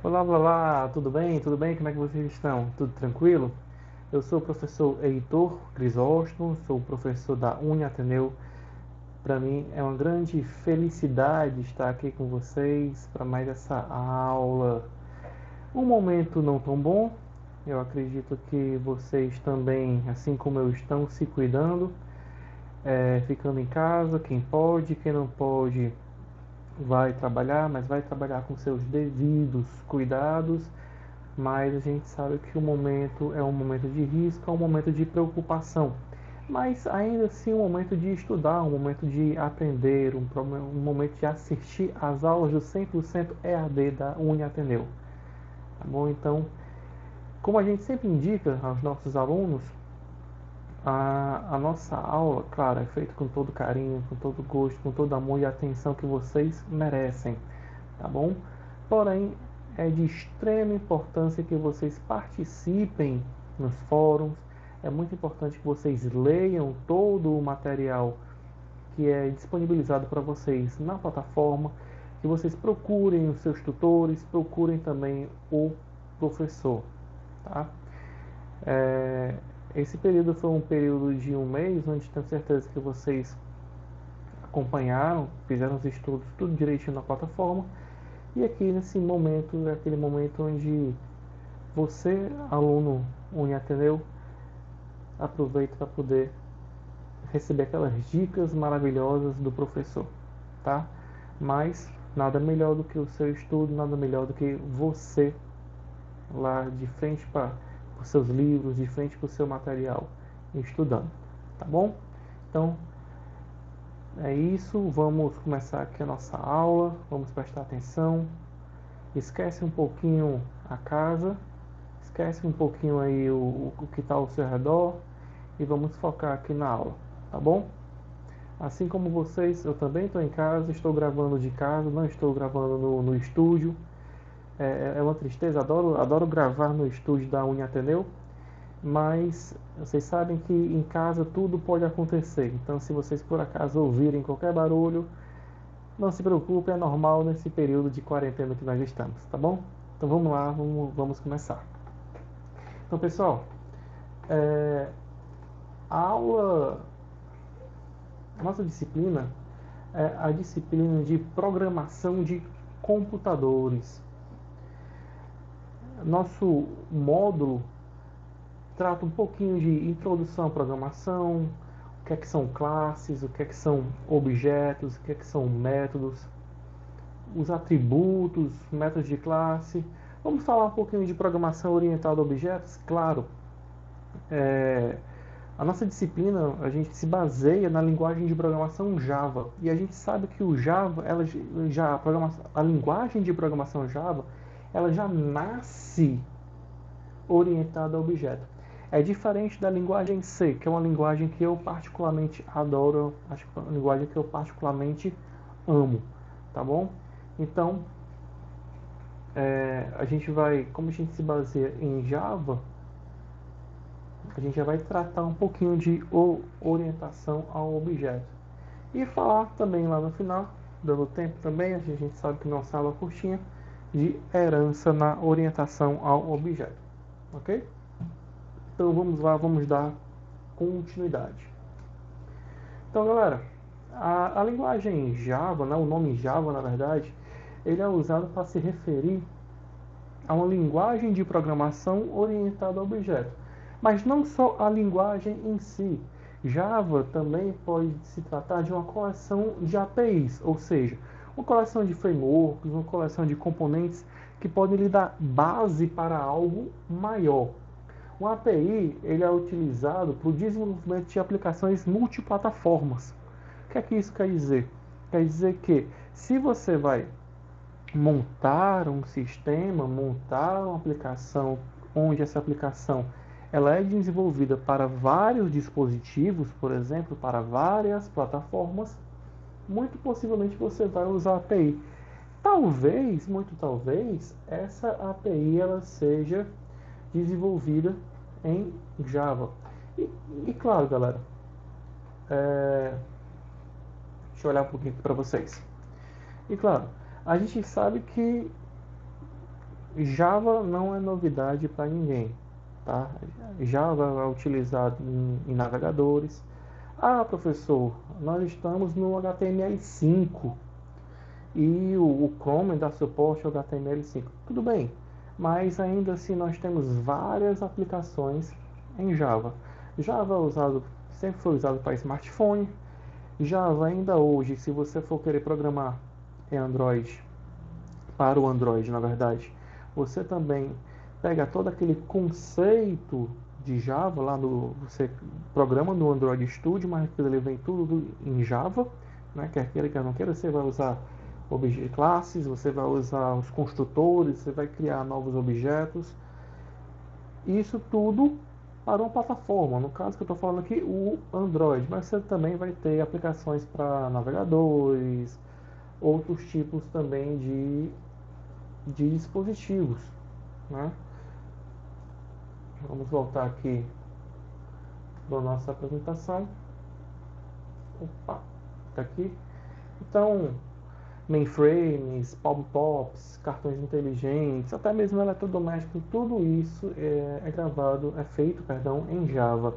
Olá, olá, olá, tudo bem? Tudo bem? Como é que vocês estão? Tudo tranquilo? Eu sou o professor Heitor Crisóstomo, sou professor da Ateneu. Para mim é uma grande felicidade estar aqui com vocês para mais essa aula. Um momento não tão bom, eu acredito que vocês também, assim como eu, estão se cuidando, ficando em casa, quem pode, quem não pode vai trabalhar, mas vai trabalhar com seus devidos cuidados. Mas a gente sabe que o momento é um momento de risco, é um momento de preocupação. Mas ainda assim um momento de estudar, um momento de aprender, um momento de assistir às aulas do 100% EAD da Ateneu. Tá bom? Então, como a gente sempre indica aos nossos alunos, a nossa aula, claro, é feita com todo carinho, com todo gosto, com todo amor e atenção que vocês merecem, tá bom? Porém, é de extrema importância que vocês participem nos fóruns. É muito importante que vocês leiam todo o material que é disponibilizado para vocês na plataforma, que vocês procurem os seus tutores, procurem também o professor, tá? É, esse período foi um período de um mês, onde tenho certeza que vocês acompanharam, fizeram os estudos tudo direitinho na plataforma. E aqui nesse momento é aquele momento onde você, aluno Uniateneu, aproveita para poder receber aquelas dicas maravilhosas do professor, tá? Mas nada melhor do que o seu estudo, nada melhor do que você lá de frente para os seus livros, de frente para o seu material, estudando, tá bom? Então é isso, vamos começar aqui a nossa aula, vamos prestar atenção, esquece um pouquinho a casa, esquece um pouquinho aí o que está ao seu redor e vamos focar aqui na aula, tá bom? Assim como vocês, eu também estou em casa, estou gravando de casa, não estou gravando no estúdio. É uma tristeza, adoro gravar no estúdio da Ateneu, mas vocês sabem que em casa tudo pode acontecer. Então, se vocês por acaso ouvirem qualquer barulho, não se preocupe, é normal nesse período de quarentena que nós estamos, tá bom? Então vamos lá, vamos começar. Então, pessoal, a aula, a nossa disciplina é a disciplina de programação de computadores. Nosso módulo trata um pouquinho de introdução à programação, o que é que são classes, o que é que são objetos, o que é que são métodos, os atributos, métodos de classe. Vamos falar um pouquinho de programação orientada a objetos? Claro. A nossa disciplina, a gente se baseia na linguagem de programação Java. E a gente sabe que o Java, a linguagem de programação Java, ela já nasce orientada a objeto. É diferente da linguagem C, que é uma linguagem que eu particularmente adoro, acho que é uma linguagem que eu particularmente amo, tá bom? Então, a gente vai, como a gente se baseia em Java, a gente já vai tratar um pouquinho de orientação ao objeto. E falar também lá no final, dando tempo também, a gente sabe que nossa aula é curtinha, de herança na orientação ao objeto. Ok? Então vamos lá, vamos dar continuidade. Então galera, a linguagem Java, né, o nome Java na verdade, ele é usado para se referir a uma linguagem de programação orientada a objeto. Mas não só a linguagem em si. Java também pode se tratar de uma coleção de APIs, ou seja, uma coleção de frameworks, uma coleção de componentes que podem lhe dar base para algo maior. Um API ele é utilizado para o desenvolvimento de aplicações multiplataformas. O que é que isso quer dizer? Quer dizer que se você vai montar um sistema, montar uma aplicação onde essa aplicação ela é desenvolvida para vários dispositivos, por exemplo, para várias plataformas, muito possivelmente você vai usar a API. Talvez, muito talvez, essa API ela seja desenvolvida em Java. E claro, galera, deixa eu olhar um pouquinho aqui para vocês. E claro, a gente sabe que Java não é novidade para ninguém, tá? Java é utilizado em navegadores. Ah, professor, nós estamos no HTML5 e o Chrome dá suporte ao HTML5. Tudo bem, mas ainda assim nós temos várias aplicações em Java. Java sempre foi usado para smartphone. Java ainda hoje, se você for querer programar em Android, para o Android, na verdade, você também pega todo aquele conceito de Java lá no você programa no Android Studio, mas ele vem tudo em Java, né? Quer queira quer não queira, você vai usar classes, você vai usar os construtores, você vai criar novos objetos. Isso tudo para uma plataforma, no caso que eu estou falando aqui, o Android, mas você também vai ter aplicações para navegadores, outros tipos também de dispositivos, né? Vamos voltar aqui para a nossa apresentação. Opa, tá aqui. Então, mainframes, palmtops, cartões inteligentes, até mesmo eletrodomésticos, tudo isso é feito, em Java.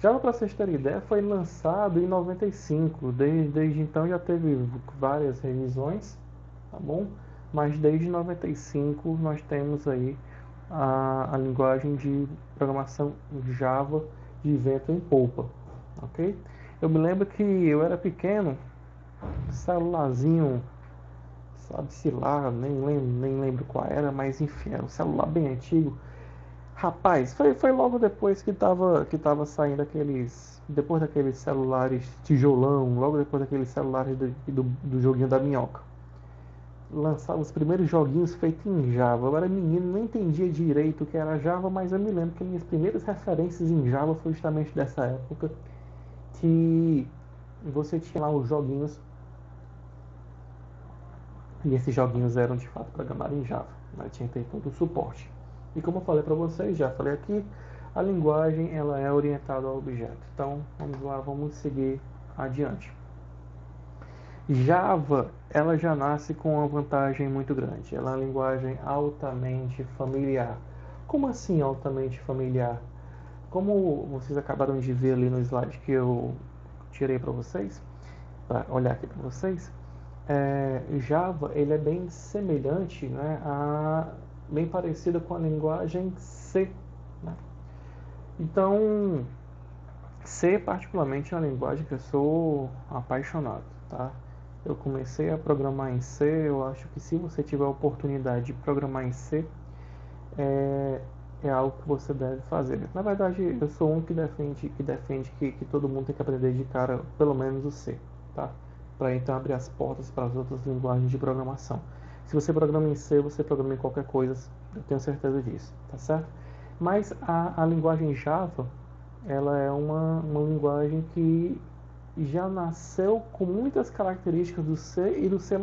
Java, para vocês terem ideia, foi lançado em 95. Desde então já teve várias revisões, tá bom? Mas desde 95 nós temos aí a linguagem de programação Java de vento em polpa, ok? Eu me lembro que eu era pequeno, celularzinho, sabe-se lá, nem lembro qual era, mas enfim, era um celular bem antigo. Rapaz, foi logo depois que tava saindo depois daqueles celulares tijolão, logo depois daqueles celulares do joguinho da minhoca. Lançava os primeiros joguinhos feitos em Java. Eu era menino, não entendia direito o que era Java, mas eu me lembro que minhas primeiras referências em Java foi justamente dessa época, que você tinha lá os joguinhos, e esses joguinhos eram de fato programados em Java, mas tinha que ter todo o suporte. E como eu falei para vocês, já falei aqui, a linguagem ela é orientada ao objeto. Então vamos lá, vamos seguir adiante. Java, ela já nasce com uma vantagem muito grande. Ela é uma linguagem altamente familiar. Como assim altamente familiar? Como vocês acabaram de ver ali no slide que eu tirei para vocês, para olhar aqui para vocês, Java ele é bem semelhante, né, bem parecido com a linguagem C, né? Então, C particularmente é uma linguagem que eu sou apaixonado, tá? Eu comecei a programar em C, eu acho que se você tiver a oportunidade de programar em C, é algo que você deve fazer. Na verdade, eu sou um que defende que todo mundo tem que aprender de cara pelo menos o C, tá? Para então abrir as portas para as outras linguagens de programação. Se você programa em C, você programa em qualquer coisa, eu tenho certeza disso, tá certo? Mas a linguagem Java, ela é uma linguagem que já nasceu com muitas características do C e do C++.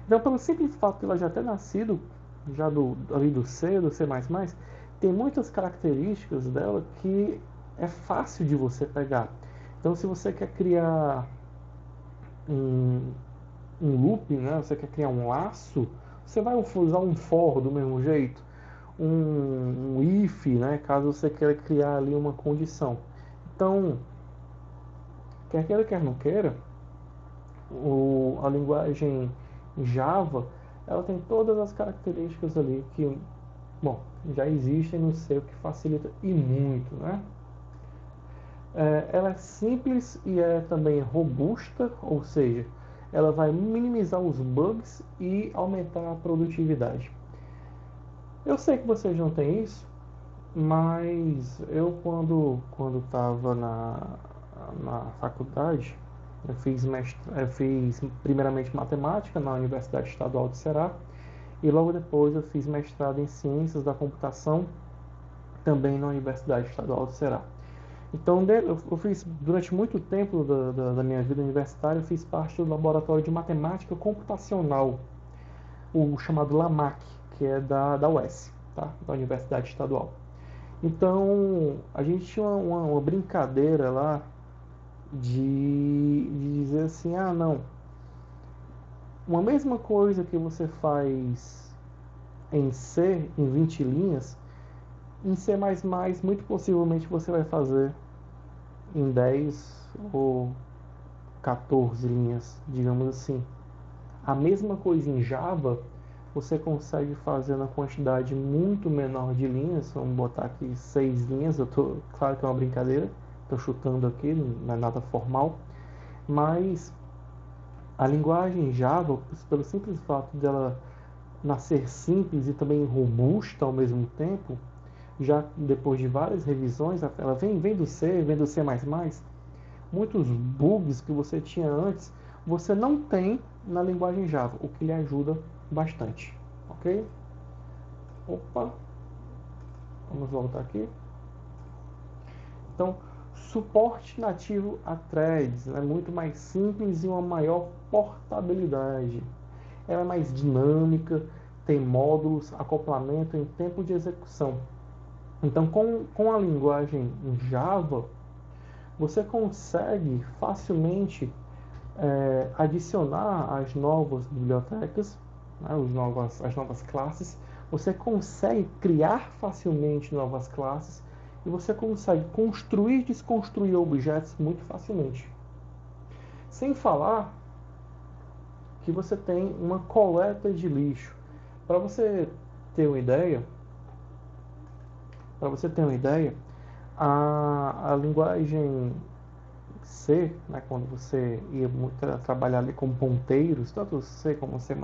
Então, pelo simples fato de ela já ter nascido já ali do C, do C++, tem muitas características dela que é fácil de você pegar. Então, se você quer criar um loop, né? Você quer criar um laço, você vai usar um for do mesmo jeito, um if, né? Caso você queira criar ali uma condição. Então, quer queira, quer não queira, a linguagem Java, ela tem todas as características ali que, bom, já existem no C, o que facilita e muito, né? Ela é simples e é também robusta, ou seja, ela vai minimizar os bugs e aumentar a produtividade. Eu sei que vocês não têm isso, mas eu quando estava na faculdade, eu fiz primeiramente matemática na Universidade Estadual do Ceará e logo depois eu fiz mestrado em ciências da computação também na Universidade Estadual do Ceará. Então eu fiz durante muito tempo da minha vida universitária, eu fiz parte do laboratório de matemática computacional, o chamado LAMAC, que é da UES, tá? Da Universidade Estadual. Então a gente tinha uma brincadeira lá de dizer assim, não, uma mesma coisa que você faz em C em 20 linhas, em C++, muito possivelmente você vai fazer em 10 ou 14 linhas, digamos assim. A mesma coisa em Java, você consegue fazer na quantidade muito menor de linhas. Vamos botar aqui 6 linhas. Claro que é uma brincadeira, estou chutando aqui, não é nada formal, mas a linguagem Java, pelo simples fato dela nascer simples e também robusta ao mesmo tempo, já depois de várias revisões, ela vem do C, vem do C++, muitos bugs que você tinha antes, você não tem na linguagem Java, o que lhe ajuda bastante, ok? Opa, vamos voltar aqui. Então, suporte nativo a threads é muito mais simples e uma maior portabilidade. Ela é mais dinâmica, tem módulos, acoplamento em tempo de execução. Então, com a linguagem Java, você consegue facilmente adicionar as novas bibliotecas, né, as novas classes. Você consegue criar facilmente novas classes e você consegue construir e desconstruir objetos muito facilmente. Sem falar que você tem uma coleta de lixo. Para você ter uma ideia, a linguagem C, né, quando você ia trabalhar ali com ponteiros, tanto C como C++,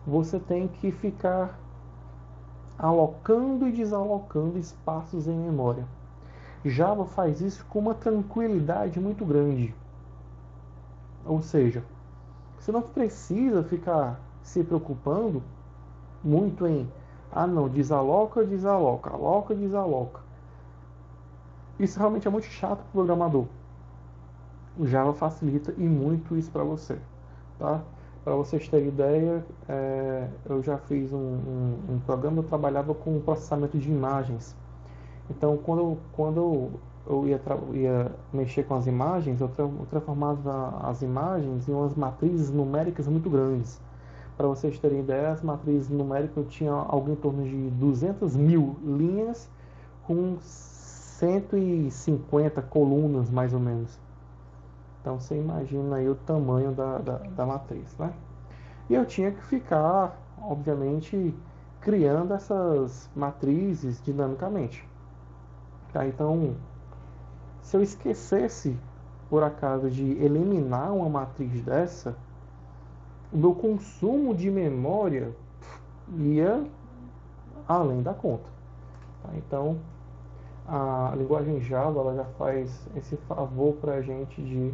você tem que ficar alocando e desalocando espaços em memória. Java faz isso com uma tranquilidade muito grande. Ou seja, você não precisa ficar se preocupando muito em não, desaloca, desaloca, aloca, desaloca. Isso realmente é muito chato para o programador. O Java facilita e muito isso para você, tá? Para vocês terem ideia, eu já fiz um programa, eu trabalhava com processamento de imagens. Então, quando eu ia mexer com as imagens, eu transformava as imagens em umas matrizes numéricas muito grandes. Para vocês terem ideia, as matrizes numéricas tinham algo em torno de 200 mil linhas com 150 colunas, mais ou menos. Então, você imagina aí o tamanho da matriz, né? E eu tinha que ficar, obviamente, criando essas matrizes dinamicamente. Tá? Então, se eu esquecesse, por acaso, de eliminar uma matriz dessa, o meu consumo de memória ia além da conta. Tá? Então, a linguagem Java ela já faz esse favor para a gente de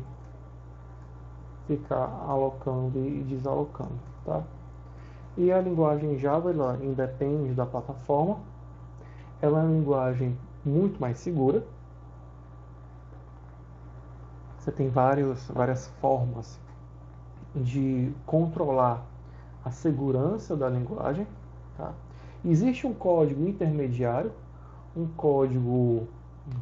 ficar alocando e desalocando. Tá? E a linguagem Java ela independe da plataforma. Ela é uma linguagem muito mais segura. Você tem várias formas de controlar a segurança da linguagem. Tá? Existe um código intermediário, um código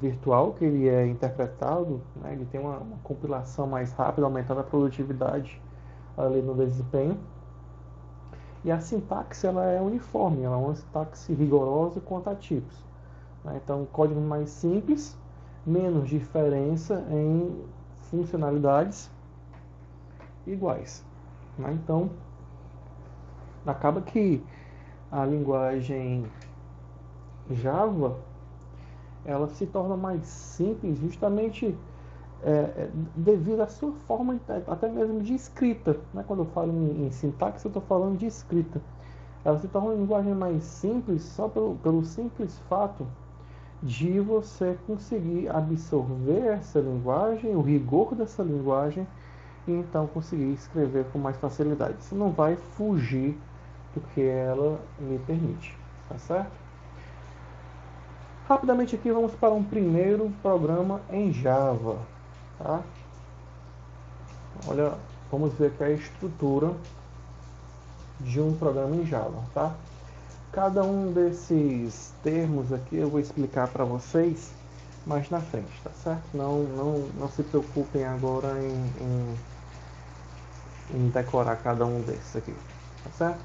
virtual, que ele é interpretado, né? Ele tem uma compilação mais rápida, aumentando a produtividade ali no desempenho. E a sintaxe ela é uniforme, ela é uma sintaxe rigorosa quanto a tipos. Né? Então, código mais simples, menos diferença em funcionalidades iguais. Né? Então, acaba que a linguagem Java ela se torna mais simples justamente devido à sua forma até mesmo de escrita. Né? Quando eu falo em sintaxe, eu estou falando de escrita. Ela se torna uma linguagem mais simples só pelo simples fato de você conseguir absorver essa linguagem, o rigor dessa linguagem, e então conseguir escrever com mais facilidade. Você não vai fugir do que ela lhe permite, tá certo? Rapidamente aqui vamos para um primeiro programa em Java, tá? Olha, vamos ver aqui a estrutura de um programa em Java, tá? Cada um desses termos aqui eu vou explicar para vocês mais na frente, tá certo? Não se preocupem agora em decorar cada um desses aqui, tá certo?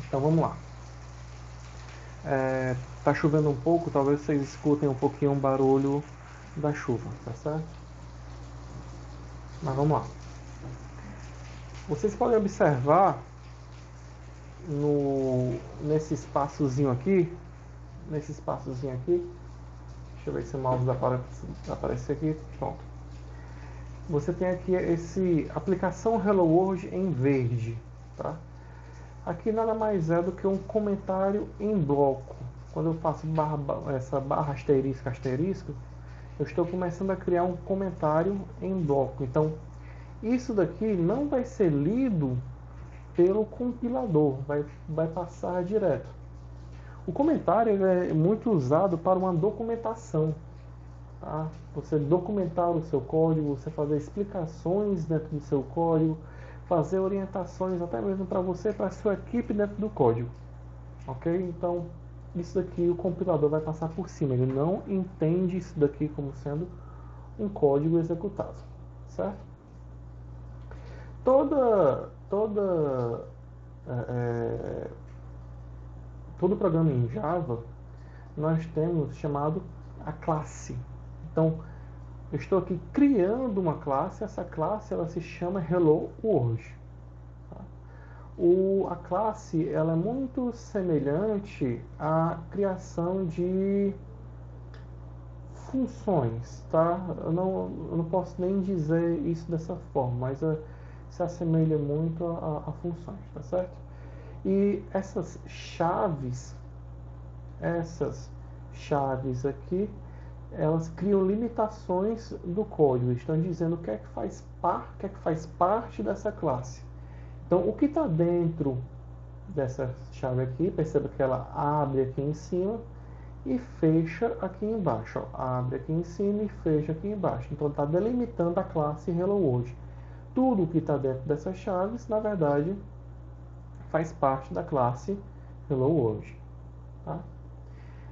Então vamos lá. Tá chovendo um pouco, talvez vocês escutem um pouquinho o barulho da chuva, tá certo? Mas vamos lá. Vocês podem observar nesse espaçozinho aqui, deixa eu ver se o mouse aparece aqui, pronto. Você tem aqui esse aplicação Hello World em verde, tá? Aqui nada mais é do que um comentário em bloco. Quando eu faço essa barra asterisco, eu estou começando a criar um comentário em bloco. Então, isso daqui não vai ser lido pelo compilador, vai passar direto. O comentário é muito usado para uma documentação. Tá? Você documentar o seu código, você fazer explicações dentro do seu código, fazer orientações até mesmo para você e para a sua equipe dentro do código. Ok? Então, isso daqui o compilador vai passar por cima. Ele não entende isso daqui como sendo um código executável. Certo? Todo programa em Java, nós temos chamado a classe. Então, eu estou aqui criando uma classe, essa classe ela se chama Hello World. Tá? A classe ela é muito semelhante à criação de funções. Tá? Eu não posso nem dizer isso dessa forma, mas se assemelha muito a funções, tá certo? E essas chaves aqui, elas criam limitações do código, estão dizendo o que é que faz parte dessa classe. Então, o que está dentro dessa chave aqui, perceba que ela abre aqui em cima e fecha aqui embaixo. Ó. Abre aqui em cima e fecha aqui embaixo. Então, está delimitando a classe Hello World. Tudo que está dentro dessas chaves, na verdade, faz parte da classe Hello World. Tá?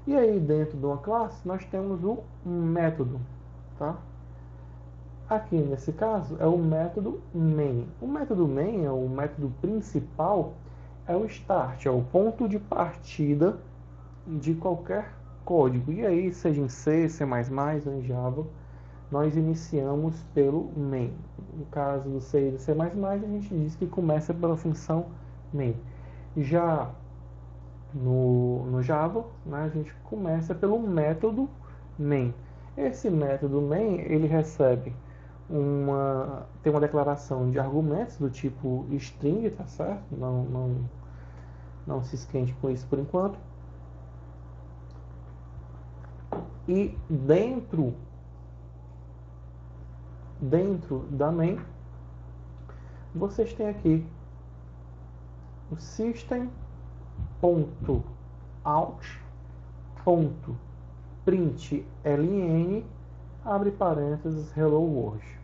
E aí, dentro de uma classe, nós temos o método. Tá? Aqui, nesse caso, é o método main. O método main, é o método principal, é o start, é o ponto de partida de qualquer código. E aí, seja em C, C++ ou em Java, nós iniciamos pelo main. No caso do C e do C++, a gente diz que começa pela função main. Já no Java, né, a gente começa pelo método main. Esse método main, ele recebe tem uma declaração de argumentos do tipo string, tá certo? Não se esquente com isso por enquanto. E dentro da main, vocês têm aqui o system.out.println, abre parênteses, hello world.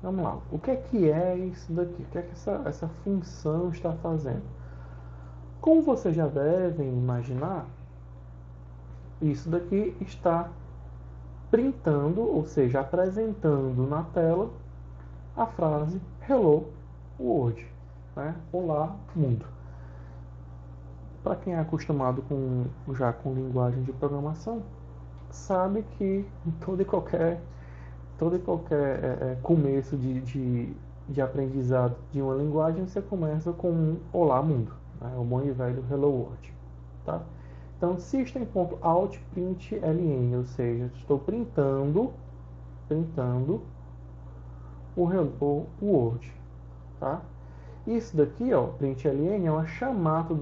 Vamos lá, o que é isso daqui? O que é que essa função está fazendo? Como vocês já devem imaginar, isso daqui está printando, ou seja, apresentando na tela a frase hello world, né? Olá mundo. Para quem é acostumado já com linguagem de programação, sabe que todo e qualquer começo de aprendizado de uma linguagem, você começa com um olá mundo, né? O bom e velho hello world, tá? Então, system.out.println, ou seja, estou printando o hello world, tá? Isso daqui, ó, println, é uma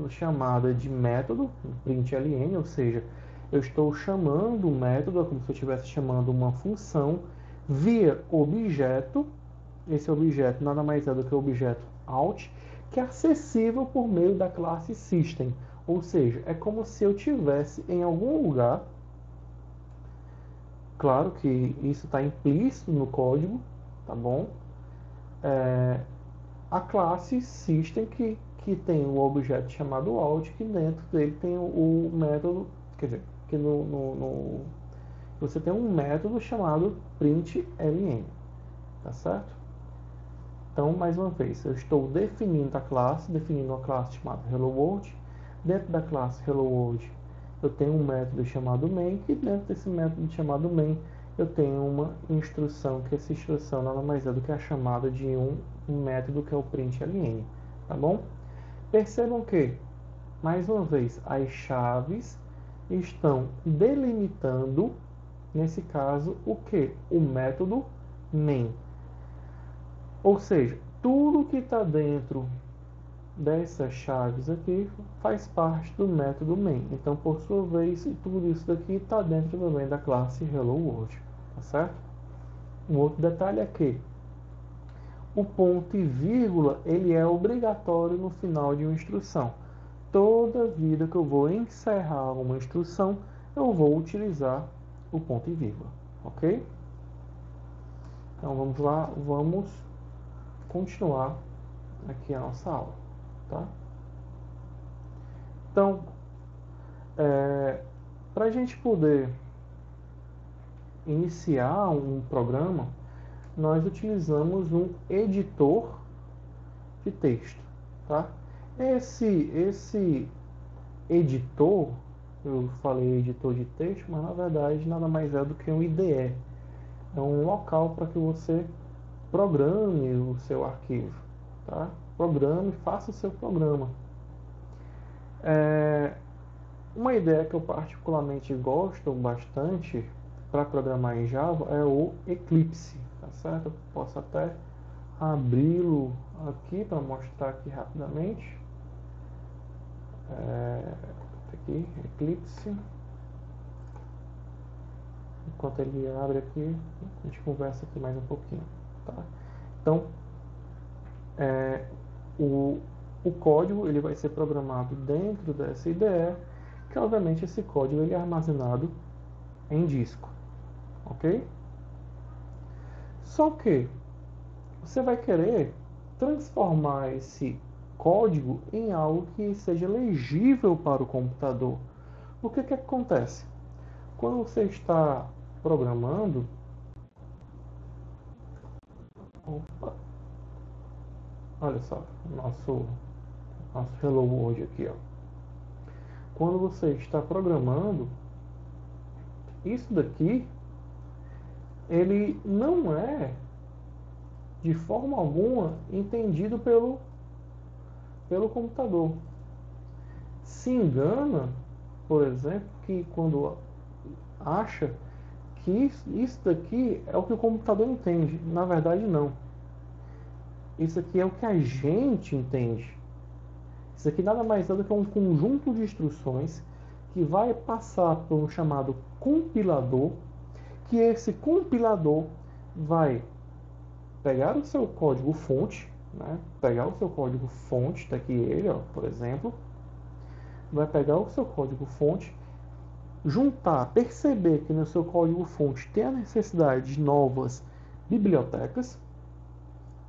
chamada de método, println, ou seja, eu estou chamando o método, é como se eu estivesse chamando uma função via objeto. Esse objeto nada mais é do que o objeto out, que é acessível por meio da classe system. Ou seja, é como se eu tivesse em algum lugar, claro que isso está implícito no código, tá bom? A classe system que tem o objeto chamado out, que dentro dele tem o método, quer dizer, que você tem um método chamado println, tá certo? Então, mais uma vez, eu estou definindo uma classe chamada hello world. Dentro da classe Hello World, eu tenho um método chamado main, e dentro desse método chamado main, eu tenho uma instrução, que essa instrução nada mais é do que a chamada de um método que é o println, tá bom? Percebam que, mais uma vez, as chaves estão delimitando, nesse caso, o que? O método main. Ou seja, tudo que está dentro dessas chaves aqui faz parte do método main. Então, por sua vez, tudo isso daqui está dentro também da classe Hello World, tá certo? Um outro detalhe é que o ponto e vírgula ele é obrigatório no final de uma instrução. Toda vida que eu vou encerrar uma instrução, eu vou utilizar o ponto e vírgula, ok? Então vamos lá, vamos continuar aqui a nossa aula, tá? Então, para a gente poder iniciar um programa, nós utilizamos um editor de texto, tá? Esse editor, eu falei editor de texto, mas na verdade nada mais é do que um IDE. É um local para que você programe o seu arquivo, tá? Programe, faça o seu programa. Uma ideia que eu particularmente gosto bastante para programar em Java é o Eclipse, tá certo? Eu posso até abri-lo aqui para mostrar aqui rapidamente. Aqui, Eclipse. Enquanto ele abre aqui, a gente conversa aqui mais um pouquinho, tá? Então, o código ele vai ser programado dentro dessa IDE, que obviamente esse código ele é armazenado em disco, ok? Só que você vai querer transformar esse código em algo que seja legível para o computador. O que acontece? Quando você está programando, olha só, nosso Hello World aqui, ó. Quando você está programando, isso daqui, ele não é de forma alguma entendido pelo computador. Se engana, por exemplo, que quando acha que isso daqui é o que o computador entende. Na verdade, não. Isso aqui é o que a gente entende. Isso aqui nada mais é do que um conjunto de instruções que vai passar por um chamado compilador, que esse compilador vai pegar o seu código fonte, né? Pegar o seu código fonte, está aqui ele, ó, por exemplo, vai pegar o seu código fonte, juntar, perceber que no seu código fonte tem a necessidade de novas bibliotecas,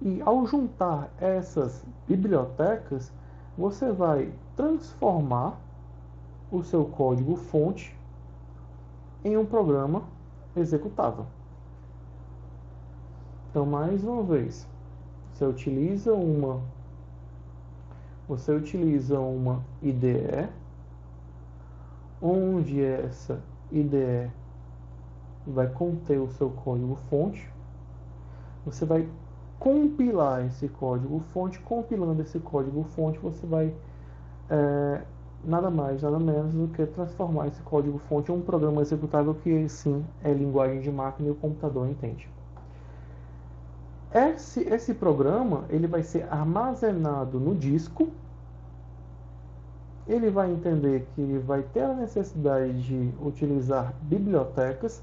e ao juntar essas bibliotecas, você vai transformar o seu código fonte em um programa executável. Então, mais uma vez, você utiliza uma IDE, onde essa IDE vai conter o seu código fonte. Você vai compilar esse código fonte. Compilando esse código fonte, você vai nada mais, nada menos do que transformar esse código fonte em um programa executável que sim é linguagem de máquina e o computador entende. Esse programa ele vai ser armazenado no disco. Ele vai entender que ele vai ter a necessidade de utilizar bibliotecas.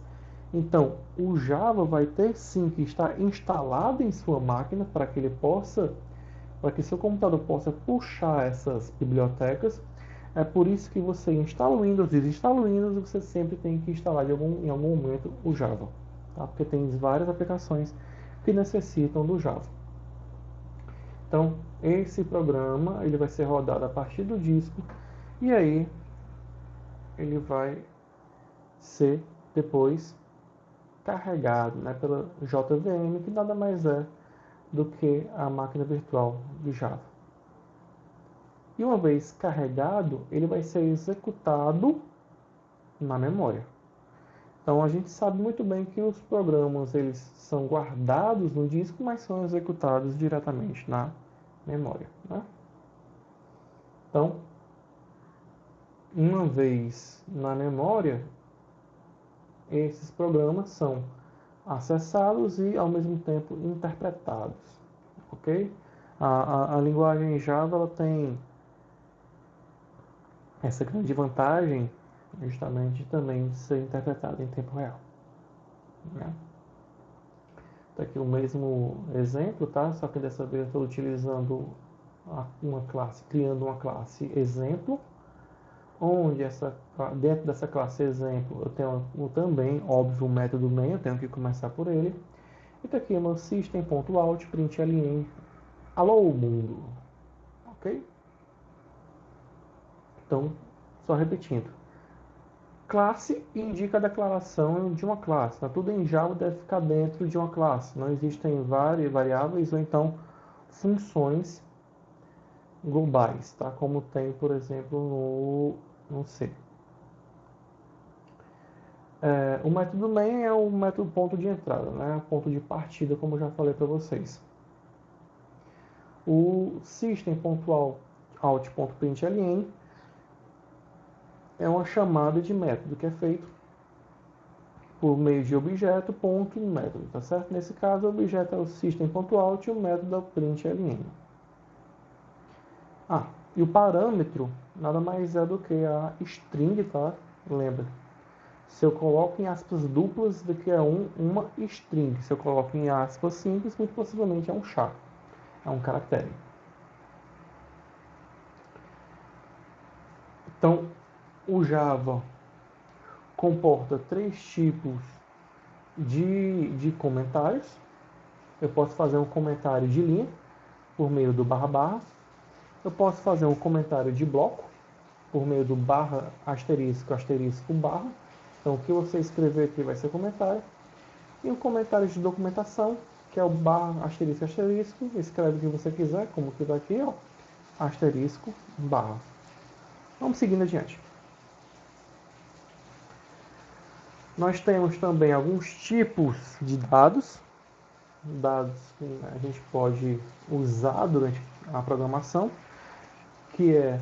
Então, o Java vai ter sim que estar instalado em sua máquina para que seu computador possa puxar essas bibliotecas. É por isso que você instala o Windows, desinstala o Windows, você sempre tem que instalar em algum momento o Java, tá? Porque tem várias aplicações que necessitam do Java. Então, esse programa ele vai ser rodado a partir do disco e aí ele vai ser depois carregado, né, pela JVM, que nada mais é do que a máquina virtual de Java. E uma vez carregado, ele vai ser executado na memória. Então a gente sabe muito bem que os programas eles são guardados no disco, mas são executados diretamente na memória, né? Então, uma vez na memória, esses programas são acessados e ao mesmo tempo interpretados, ok? A linguagem Java ela tem essa grande vantagem justamente também de ser interpretada em tempo real, né? Tá aqui o mesmo exemplo, tá? Só que dessa vez eu estou utilizando uma classe, criando uma classe exemplo, onde dentro dessa classe exemplo eu tenho também, óbvio, o método main, eu tenho que começar por ele. E tá aqui o meu system.out println alô mundo, ok? Então, só repetindo. Classe indica a declaração de uma classe. Tá? Tudo em Java deve ficar dentro de uma classe. Não existem variáveis ou então funções globais, tá? Como tem, por exemplo, no C. O método main é o método ponto de entrada, né? Ponto de partida, como eu já falei para vocês. O system.out.println é uma chamada de método que é feito por meio de objeto, ponto, método, tá certo? Nesse caso, o objeto é o system.out e o método é o println. E o parâmetro nada mais é do que a string, tá? Lembra? Se eu coloco em aspas duplas, daqui é uma string. Se eu coloco em aspas simples, muito possivelmente é um char, é um caractere. Então, o Java comporta 3 tipos de comentários. Eu posso fazer um comentário de linha por meio do barra. Eu posso fazer um comentário de bloco por meio do barra asterisco barra. Então, o que você escrever aqui vai ser comentário. E um comentário de documentação, que é o barra asterisco, escreve o que você quiser, como que está aqui, ó, asterisco, barra. Vamos seguindo adiante. Nós temos também alguns tipos de dados que a gente pode usar durante a programação, que é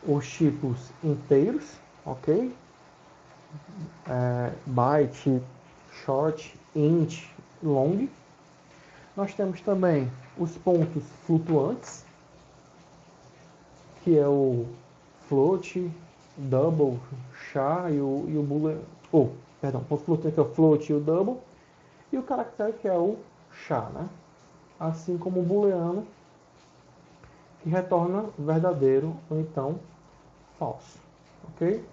os tipos inteiros, ok? Byte, short, int, long. Nós temos também os pontos flutuantes, que é o float, double, char e o boolean. Ponto flutuante é o float e o double, e o caractere que é o char, né? Assim como o booleano, que retorna verdadeiro ou então falso, ok?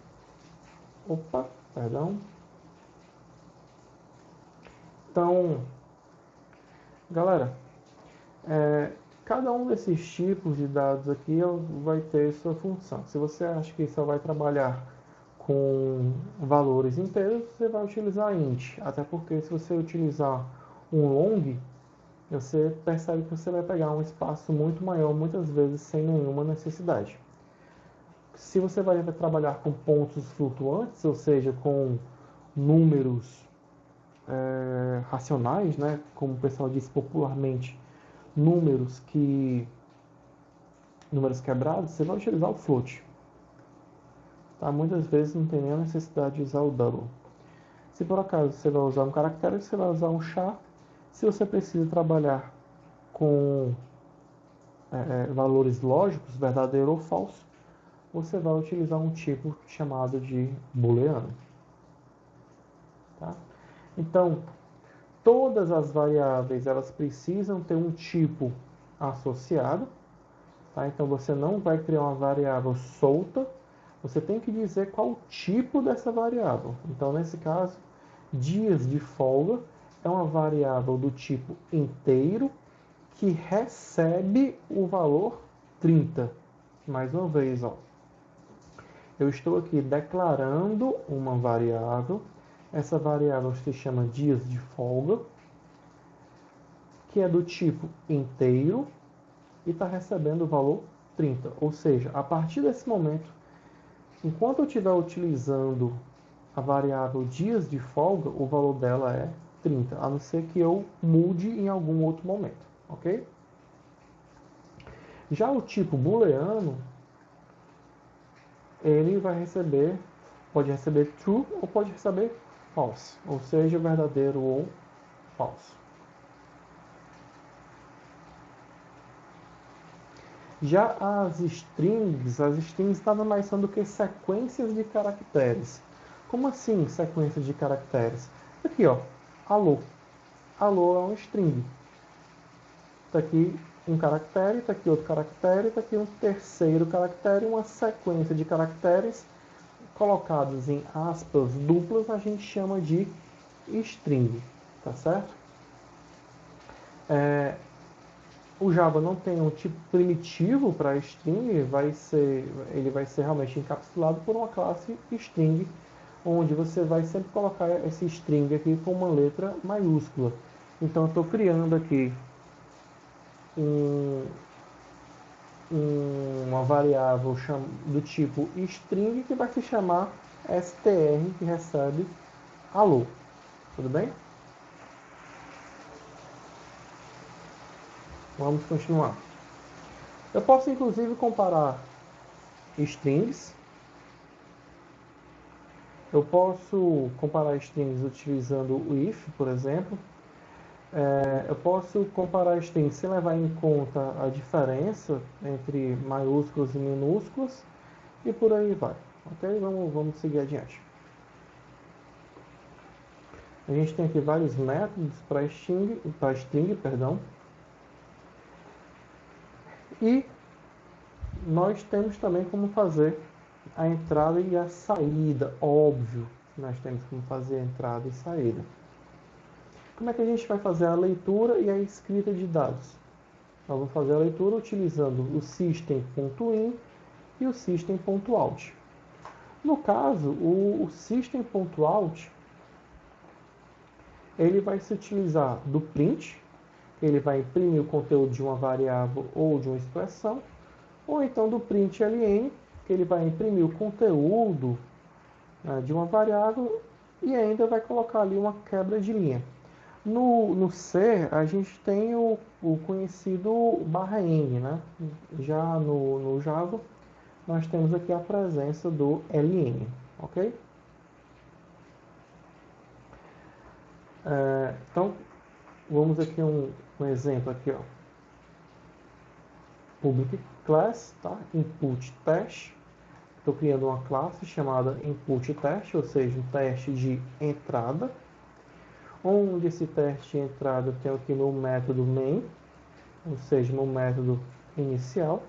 Então, galera, cada um desses tipos de dados aqui vai ter sua função. Se você acha que só vai trabalhar com valores inteiros, você vai utilizar int. Até porque se você utilizar um long, você percebe que você vai pegar um espaço muito maior, muitas vezes sem nenhuma necessidade. Se você vai trabalhar com pontos flutuantes, ou seja, com números racionais, né, como o pessoal diz popularmente, números quebrados, você vai utilizar o float. Tá? Muitas vezes não tem nem a necessidade de usar o double. Se por acaso você vai usar um caractere, você vai usar um char. Se você precisa trabalhar com valores lógicos, verdadeiro ou falso, você vai utilizar um tipo chamado de booleano. Tá? Então, todas as variáveis elas precisam ter um tipo associado. Tá? Então, você não vai criar uma variável solta, você tem que dizer qual o tipo dessa variável. Então, nesse caso, dias de folga é uma variável do tipo inteiro que recebe o valor 30. Mais uma vez, ó. Eu estou aqui declarando uma variável. Essa variável se chama dias de folga, que é do tipo inteiro e está recebendo o valor 30. Ou seja, a partir desse momento, enquanto eu estiver utilizando a variável dias de folga, o valor dela é 30, a não ser que eu mude em algum outro momento, ok? Já o tipo booleano, ele pode receber true ou pode receber false, ou seja, verdadeiro ou falso. Já as strings nada mais são do que sequências de caracteres. Como assim sequências de caracteres? Aqui, ó, alô. Alô é um string. Está aqui um caractere, está aqui outro caractere, está aqui um terceiro caractere, uma sequência de caracteres colocados em aspas duplas a gente chama de string, tá certo? O Java não tem um tipo primitivo para string, ele vai ser realmente encapsulado por uma classe string, onde você vai sempre colocar esse string aqui com uma letra maiúscula. Então eu estou criando aqui uma variável do tipo string que vai se chamar str, que recebe alô. Tudo bem? Vamos continuar. Eu posso inclusive comparar strings. Eu posso comparar strings utilizando o if, por exemplo. Eu posso comparar strings sem levar em conta a diferença entre maiúsculas e minúsculas e por aí vai. Ok? Vamos seguir adiante. A gente tem aqui vários métodos para string, perdão. E nós temos também como fazer a entrada e a saída, óbvio. Nós temos como fazer a entrada e saída. Como é que a gente vai fazer a leitura e a escrita de dados? Nós vamos fazer a leitura utilizando o system.in e o system.out. No caso, o system.out ele vai se utilizar do print, ele vai imprimir o conteúdo de uma variável ou de uma expressão, ou então do println, que ele vai imprimir o conteúdo de uma variável e ainda vai colocar ali uma quebra de linha. No C, a gente tem o conhecido /n, né? Já no Java, nós temos aqui a presença do ln, ok? Então, vamos aqui um exemplo aqui, ó. Public class, tá? Input test. Estou criando uma classe chamada input test, ou seja, um teste de entrada. Onde esse teste de entrada tem aqui meu método main, ou seja, meu método inicial,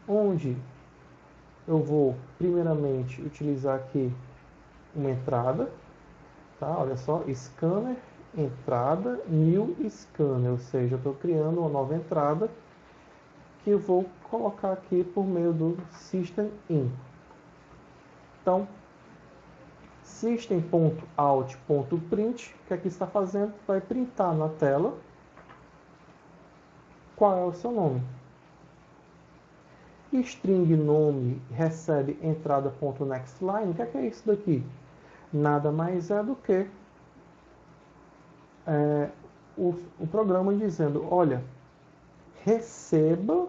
onde eu vou primeiramente utilizar aqui uma entrada, tá? Olha só, scanner, entrada, new scanner, ou seja, eu estou criando uma nova entrada que eu vou colocar aqui por meio do system.in. Então, system.out.print, o que aqui está fazendo? Vai printar na tela qual é o seu nome. String nome recebe entrada.nextLine. O que é isso daqui? Nada mais é do que o programa dizendo, olha, receba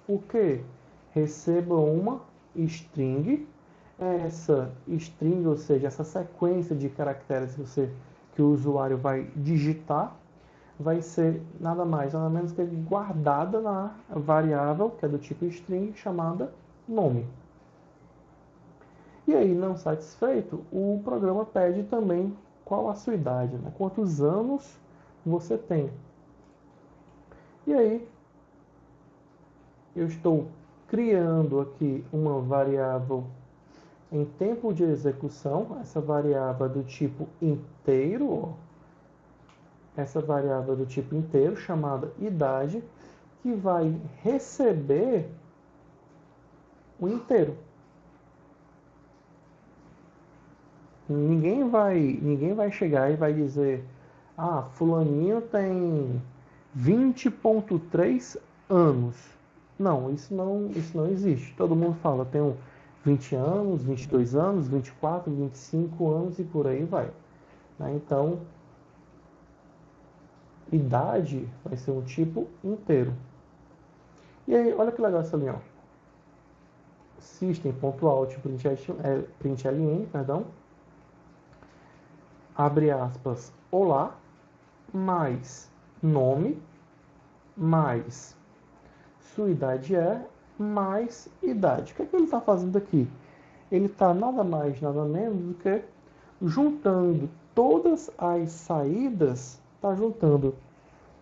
o que? Receba uma string. Essa string, ou seja, essa sequência de caracteres que o usuário vai digitar, vai ser nada mais, nada menos que guardada na variável, que é do tipo string, chamada nome. E aí, não satisfeito, o programa pede também qual a sua idade, né? Quantos anos você tem. E aí, eu estou criando aqui uma variável em tempo de execução, essa variável do tipo inteiro, essa variável do tipo inteiro, chamada idade, que vai receber o inteiro. Ninguém vai chegar e vai dizer, fulaninho tem 20.3 anos. Não, isso não existe. Todo mundo fala, eu tenho 20 anos, 22 anos, 24, 25 anos e por aí vai. Né? Então, idade vai ser um tipo inteiro. E aí, olha que legal essa linha. System, ponto alt, print ln, perdão, abre aspas, olá, mais nome, mais sua idade mais idade. O que é que ele está fazendo aqui? Ele está nada mais, nada menos do que juntando todas as saídas, está juntando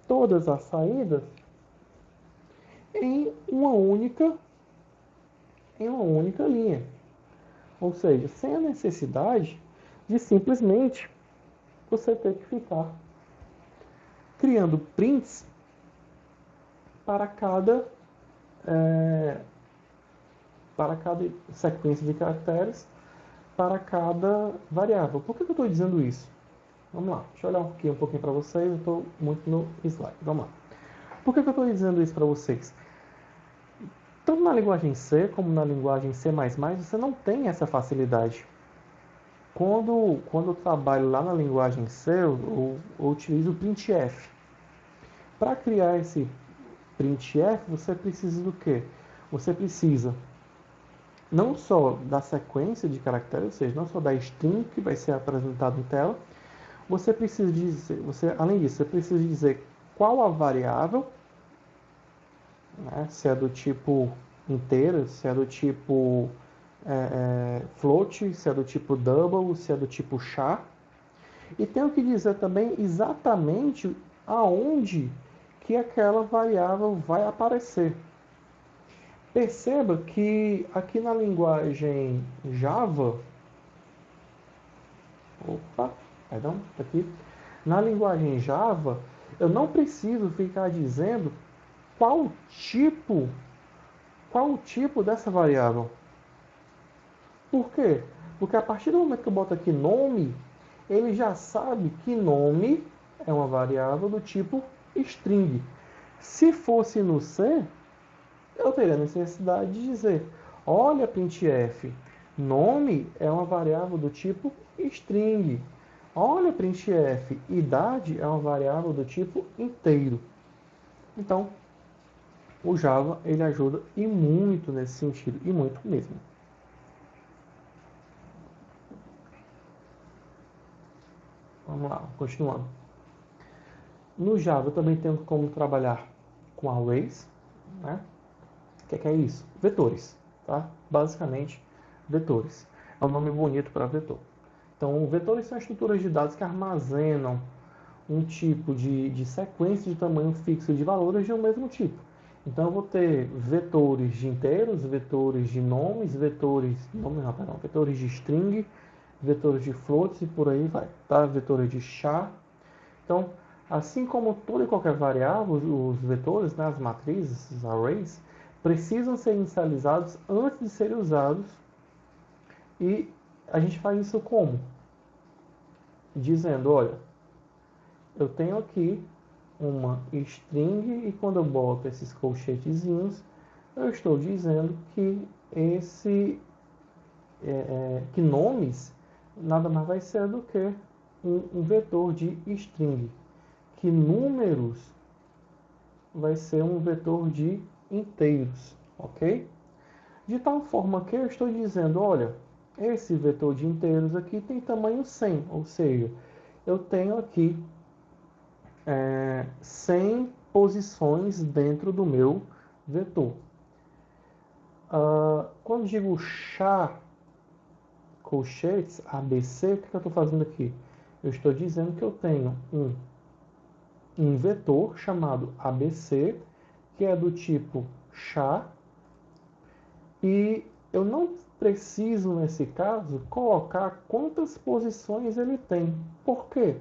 todas as saídas em uma única linha. Ou seja, sem a necessidade de simplesmente você ter que ficar criando prints para cada sequência de caracteres, para cada variável. Por que eu estou dizendo isso? Vamos lá, deixa eu olhar aqui um pouquinho para vocês, eu estou muito no slide. Vamos lá. Por que eu estou dizendo isso para vocês? Tanto na linguagem C como na linguagem C++, você não tem essa facilidade. Quando eu trabalho lá na linguagem C, eu utilizo o printf. Para criar esse printf, você precisa do quê? Você precisa não só da sequência de caracteres, ou seja, não só da string que vai ser apresentado em tela, você precisa dizer, além disso, você precisa dizer qual a variável, né, se é do tipo inteira, se é do tipo float, se é do tipo double, se é do tipo char. E tenho que dizer também exatamente aonde que aquela variável vai aparecer. Perceba que aqui na linguagem Java, aqui, na linguagem Java, eu não preciso ficar dizendo qual o tipo dessa variável. Por quê? Porque a partir do momento que eu boto aqui nome, ele já sabe que nome é uma variável do tipo string. Se fosse no C, eu teria a necessidade de dizer, olha printf, nome é uma variável do tipo string. Olha printf, idade é uma variável do tipo inteiro. Então, o Java ele ajuda e muito nesse sentido, e muito mesmo. Vamos lá, continuando. No Java eu também tenho como trabalhar com arrays, né? O que é isso? Vetores, tá? Basicamente, vetores. É um nome bonito para vetor. Então, vetores são estruturas de dados que armazenam um tipo de sequência de tamanho fixo de valores de um mesmo tipo. Então, eu vou ter vetores de inteiros, vetores de nomes, vetores de string, vetores de floats e por aí vai, tá? Vetores de char. Então, assim como toda e qualquer variável, os vetores, né, as matrizes, os arrays, precisam ser inicializados antes de serem usados. E a gente faz isso como? Dizendo, olha, eu tenho aqui uma string e quando eu boto esses colchetezinhos, eu estou dizendo que que nomes nada mais vai ser do que um vetor de string, que números vai ser um vetor de inteiros, ok? De tal forma que eu estou dizendo, olha, esse vetor de inteiros aqui tem tamanho 100, ou seja, eu tenho aqui 100 posições dentro do meu vetor. Quando digo char colchetes ABC, o que eu estou fazendo aqui? Eu estou dizendo que eu tenho um vetor chamado ABC, que é do tipo char, e eu não preciso, nesse caso, colocar quantas posições ele tem. Por quê?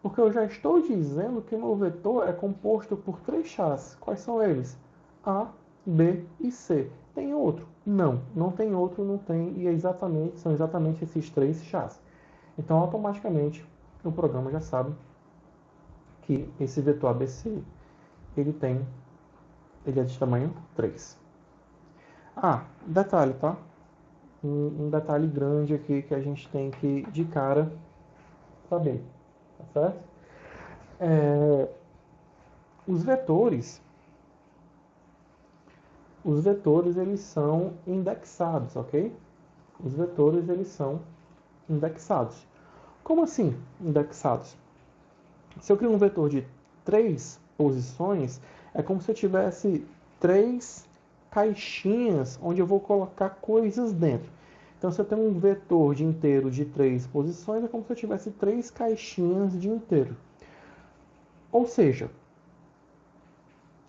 Porque eu já estou dizendo que meu vetor é composto por 3 chars. Quais são eles? A, B e C. Tem outro? Não, não tem outro, não tem, e são exatamente esses 3 chars. Então, automaticamente, o programa já sabe que esse vetor ABC ele tem ele é de tamanho 3. Ah, detalhe, tá? Um detalhe grande aqui que a gente tem que, de cara, saber, tá certo? Os vetores, eles são indexados, ok? Os vetores, eles são indexados. Como assim indexados? Se eu crio um vetor de 3 posições, é como se eu tivesse 3 caixinhas onde eu vou colocar coisas dentro. Então, se eu tenho um vetor de inteiro de 3 posições, é como se eu tivesse 3 caixinhas de inteiro. Ou seja,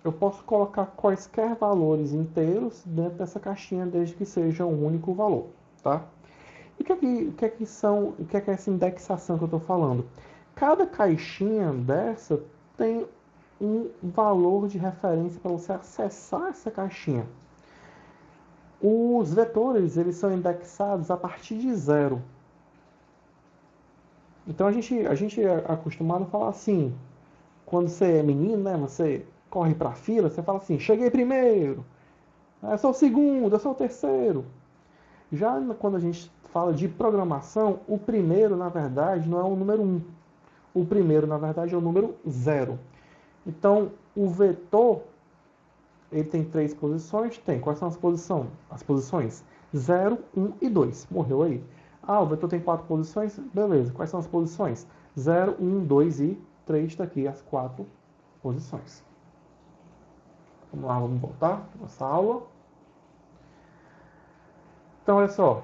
eu posso colocar quaisquer valores inteiros dentro dessa caixinha, desde que seja um único valor, tá? E o que é essa indexação que eu estou falando? Cada caixinha dessa tem um valor de referência para você acessar essa caixinha. Os vetores, eles são indexados a partir de 0. Então a gente é acostumado a falar assim, quando você é menino, né, você corre para a fila, você fala assim, cheguei primeiro, eu sou o segundo, eu sou o terceiro. Já quando a gente fala de programação, o primeiro, na verdade, não é o número 1. O primeiro, na verdade, é o número 0. Então, o vetor, ele tem 3 posições? Tem. Quais são as posições? As posições 0, 1 e 2. Morreu aí. Ah, o vetor tem 4 posições? Beleza. Quais são as posições? 0, 1, 2 e 3. Está aqui as 4 posições. Vamos lá, vamos voltar nossa aula. Então, olha só.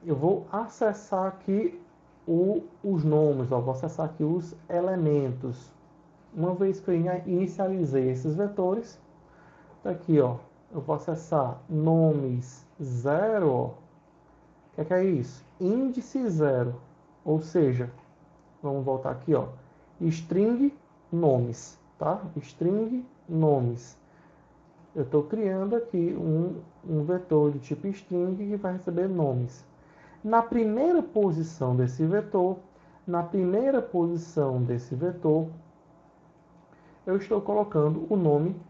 Eu vou acessar aqui os nomes, ó, vou acessar aqui os elementos. Uma vez que eu inicializei esses vetores, tá aqui, ó, eu vou acessar nomes 0, ó. O que é isso? Índice 0, ou seja, vamos voltar aqui, ó, string nomes, tá? String nomes. Eu estou criando aqui um vetor de tipo string que vai receber nomes. Na primeira posição desse vetor, eu estou colocando o nome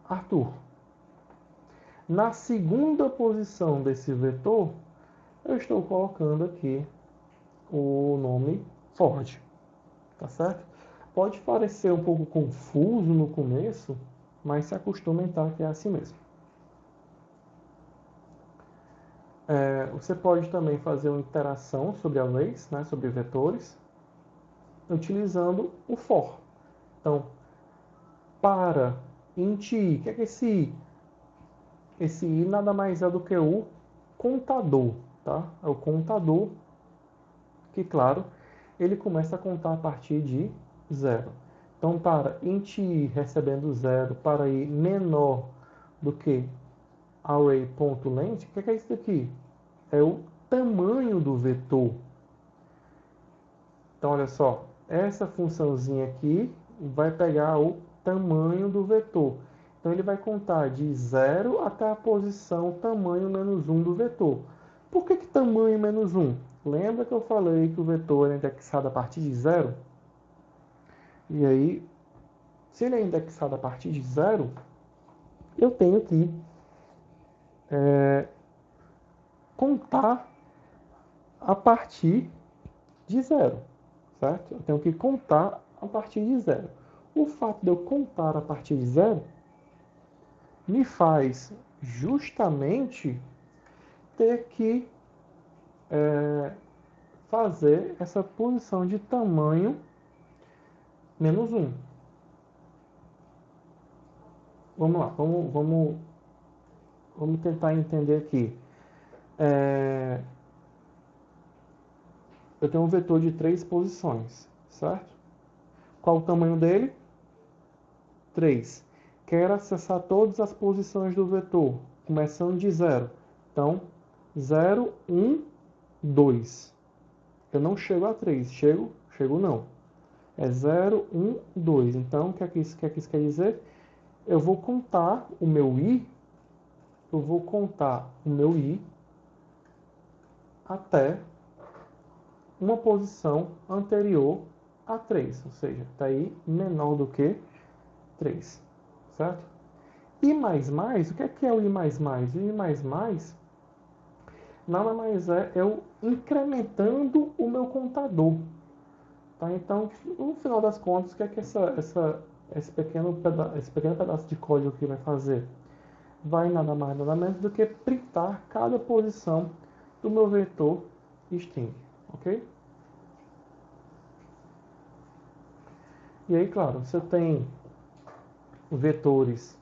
Arthur. Na segunda posição desse vetor, eu estou colocando aqui o nome Ford. Tá certo? Pode parecer um pouco confuso no começo, mas se acostumem, tá? Que é assim mesmo. Você pode também fazer uma interação sobre arrays, né, sobre vetores, utilizando o for. Então, para int i, o que é esse i? Esse i nada mais é do que o contador, tá? É o contador que, claro, ele começa a contar a partir de 0. Então, para int i recebendo 0, para i menor do que array.length, o que é isso daqui? É o tamanho do vetor. Então, olha só, essa funçãozinha aqui vai pegar o tamanho do vetor. Então, ele vai contar de 0 até a posição tamanho menos 1 do vetor. Por que tamanho menos 1? Lembra que eu falei que o vetor é indexado a partir de 0? E aí, se ele é indexado a partir de 0, eu tenho que contar a partir de 0, certo? Eu tenho que contar a partir de 0. O fato de eu contar a partir de 0 me faz justamente ter que fazer essa posição de tamanho menos 1. Vamos lá, vamos tentar entender aqui. Eu tenho um vetor de 3 posições, certo? Qual o tamanho dele? 3. Quero acessar todas as posições do vetor, começando de 0. Então, 0, 1, 2. Eu não chego a 3, chego não. É 0, 1, 2. Então, o que é que isso quer dizer? Eu vou contar o meu i, até uma posição anterior a 3, ou seja, está aí menor do que 3, certo? I++, o que é o I++? O I++ nada mais é eu incrementando o meu contador. Tá? Então, no final das contas, o que é que esse pequeno pedaço de código aqui vai fazer? Vai nada mais nada menos do que printar cada posição do meu vetor string, ok? E aí, claro, você tem vetores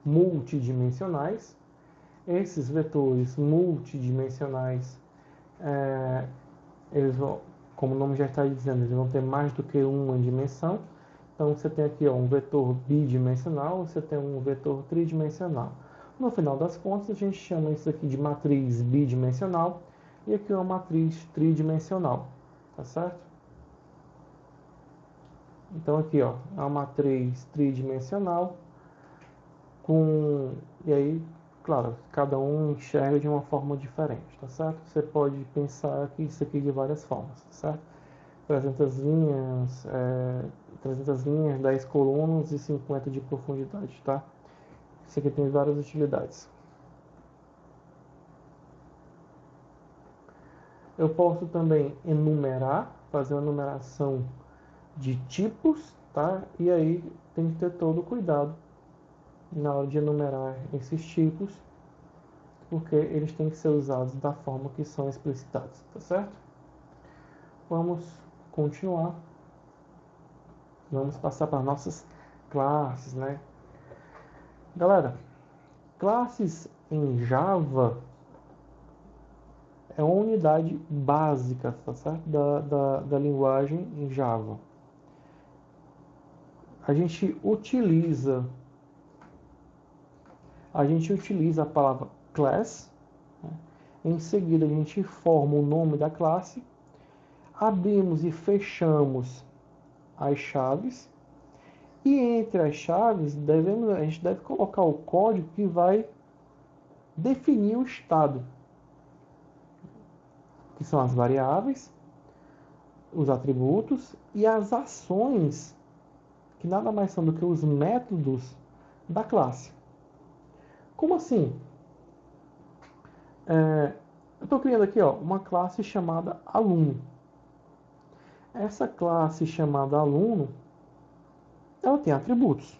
multidimensionais. Esses vetores multidimensionais, eles vão, como o nome já está dizendo, eles vão ter mais do que uma dimensão. Então você tem aqui um vetor bidimensional, você tem um vetor tridimensional. No final das contas, a gente chama isso aqui de matriz bidimensional e aqui uma matriz tridimensional, tá certo? Então aqui é uma matriz tridimensional e aí, claro, cada um enxerga de uma forma diferente, tá certo? Você pode pensar que isso aqui de várias formas, tá certo? 300 linhas, 10 colunas e 50 de profundidade, tá? Isso aqui tem várias utilidades. Eu posso também enumerar, fazer uma numeração de tipos, tá? E aí tem que ter todo o cuidado na hora de enumerar esses tipos, porque eles têm que ser usados da forma que são explicitados, tá certo? Vamos continuar. Vamos passar para nossas classes, né? Galera, classes em Java é uma unidade básica, tá certo? Da linguagem em Java. A gente utiliza a palavra class, né? Em seguida a gente forma o nome da classe, abrimos e fechamos as chaves, e entre as chaves a gente deve colocar o código que vai definir o estado, que são as variáveis, os atributos e as ações, que nada mais são do que os métodos da classe. Como assim? Eu estou criando aqui uma classe chamada aluno. Essa classe chamada aluno, ela tem atributos.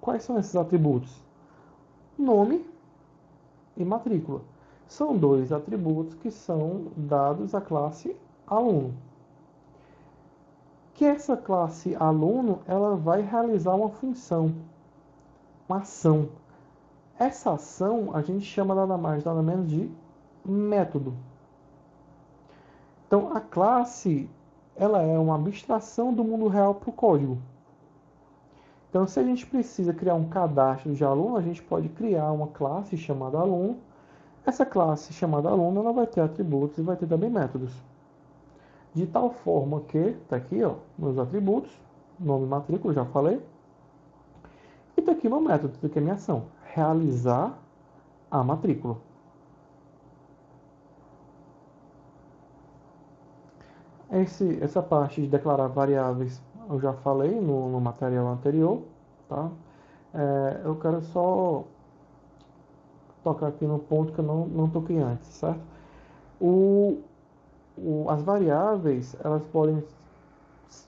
Quais são esses atributos? Nome e matrícula. São dois atributos que são dados à classe aluno. Que essa classe aluno, ela vai realizar uma função, uma ação. Essa ação a gente chama nada mais nada menos de método. Então a classe, ela é uma abstração do mundo real para o código. Então se a gente precisa criar um cadastro de aluno, a gente pode criar uma classe chamada aluno. Essa classe chamada aluno, ela vai ter atributos e vai ter também métodos. De tal forma que, está aqui, meus atributos, nome e matrícula, já falei. E está aqui meu método, que é minha ação, realizar a matrícula. Essa parte de declarar variáveis eu já falei no material anterior, tá? Eu quero só tocar aqui no ponto que eu não toquei antes, certo? As variáveis, elas podem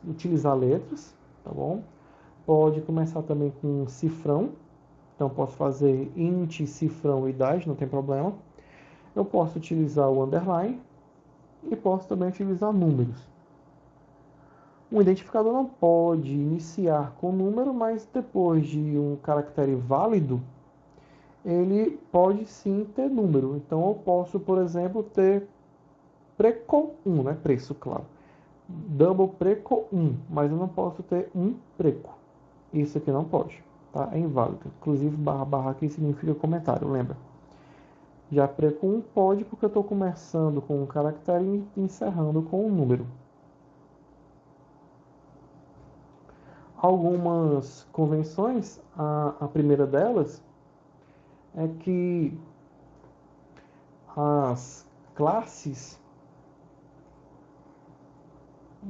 utilizar letras, tá bom? Pode começar também com cifrão, então posso fazer int, cifrão e dash, não tem problema. Eu posso utilizar o underline e posso também utilizar números. Um identificador não pode iniciar com número, mas depois de um caractere válido, ele pode sim ter número. Então eu posso, por exemplo, ter preco 1, né? Preço, claro. Double preco 1, mas eu não posso ter um preco. Isso aqui não pode, tá? É inválido. Inclusive, barra aqui significa comentário, lembra? Já preco 1 pode porque eu estou começando com um caractere e encerrando com um número. Algumas convenções, a primeira delas é que as classes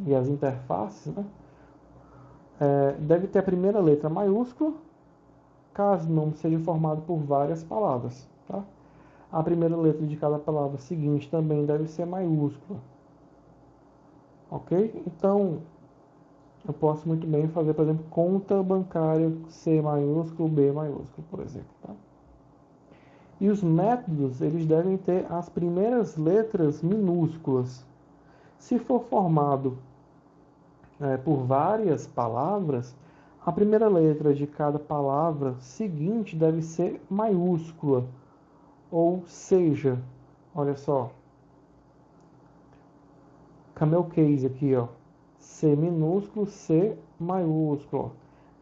e as interfaces, né, deve ter a primeira letra maiúscula caso o nome seja formado por várias palavras, tá? A primeira letra de cada palavra seguinte também deve ser maiúscula, ok? Então, eu posso muito bem fazer, por exemplo, conta bancária C maiúsculo, B maiúsculo, por exemplo, tá? E os métodos, eles devem ter as primeiras letras minúsculas. Se for formado por várias palavras, a primeira letra de cada palavra seguinte deve ser maiúscula. Ou seja, olha só, camel case aqui, ó, C minúsculo, C maiúsculo.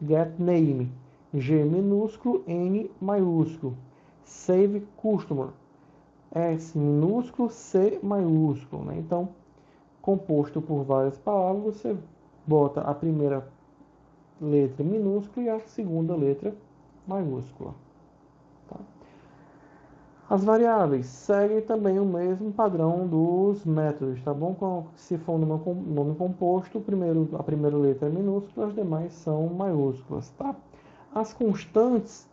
Get name, G minúsculo, N maiúsculo. Save customer, S minúsculo, C maiúsculo, né? Então, composto por várias palavras, você bota a primeira letra minúscula e a segunda letra maiúscula. Tá? As variáveis seguem também o mesmo padrão dos métodos, tá bom? Se for um nome composto, a primeira letra é minúscula, as demais são maiúsculas, tá? As constantes,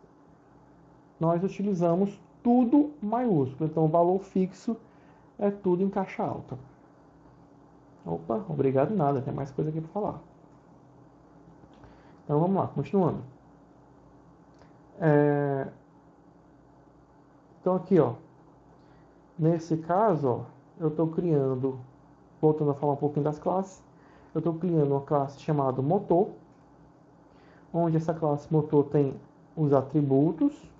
nós utilizamos tudo maiúsculo, então o valor fixo é tudo em caixa alta. Opa, obrigado nada, tem mais coisa aqui para falar. Então vamos lá, continuando. Então aqui, ó, nesse caso, ó, eu estou criando, voltando a falar um pouquinho das classes, eu estou criando uma classe chamada motor, onde essa classe motor tem os atributos,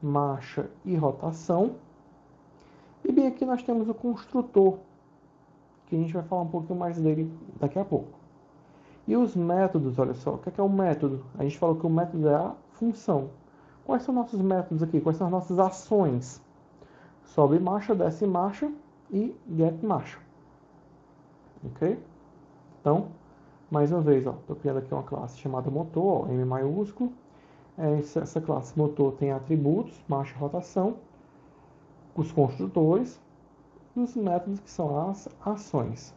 marcha e rotação. E bem aqui nós temos o construtor, que a gente vai falar um pouquinho mais dele daqui a pouco. E os métodos, olha só, o que é o método? A gente falou que o método é a função. Quais são nossos métodos aqui? Quais são as nossas ações? Sobe marcha, desce marcha e get marcha. Ok? Então, mais uma vez, estou criando aqui uma classe chamada motor, ó, M maiúsculo. Essa classe motor tem atributos, marcha e rotação, os construtores e os métodos que são as ações.